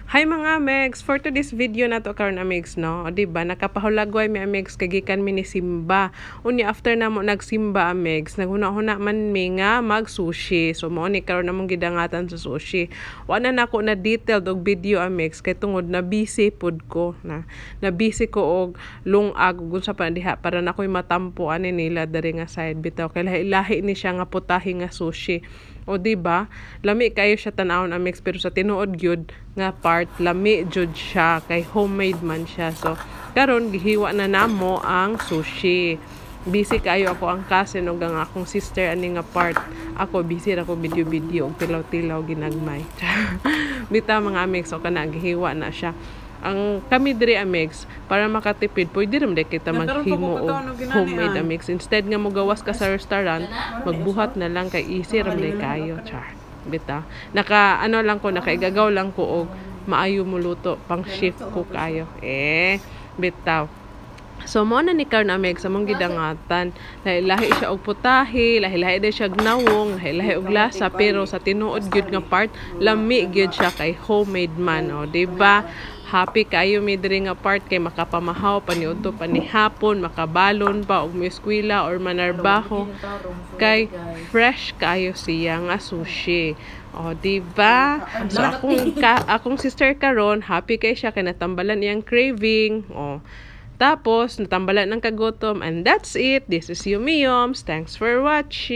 Hi mga Amex, for today's video na to karon Amex no. O diba nakapahulagway mi Amex kagikan mi ni Simba. Unya after namo nagsimba Amex, naghuna-huna man mi nga mag sushi. So mao ni karon namong gidangatan sa sushi. Wa na nako na detailed og video Amex kay tungod na busy pud ko na busy ko og lungag ug sa pandiha para nakoy matampo ani nila diri nga side bitaw kay lahi ni siya nga putahe nga sushi. O diba lami kayo siya tan-awon Amex pero sa tinuod gyud nga part lami jud siya kay homemade man siya. So karon gihiwa na namo ang sushi. Busy kayo ako ang cousin ug ang akong sister ani nga part. Ako busy ra ko video og tilaw-tilaw ginagmay. Bitaw mga Amex so kana gihiwa na siya. Ang kami diri Amex para makatipid pwede rin kita maghimo og homemade Amex instead nga mogawas ka sa restaurant magbuhat na lang kay easy ra kayo char bita nakaigagaw lang ko og maayo mo luto pang shift ko kayo bitaw. So mo na ni karon Amex sa mong gidangatan lahi siya og putahe lahi day siya gnawong lahi og lasa pero sa tinuod gyud nga part lami gyud siya kay homemade man o diba. Happy kayo mi diri nga part kay makapamahaw paniudto panihapon makabalon pa og may eskwela or manarbaho kay fresh kayo siya nga sushi. O diba? So akong sister karon happy kay siya kay natambalan iyang craving. O tapos natambalan ng kagutom and that's it. This is Yumiyoms. Thanks for watching.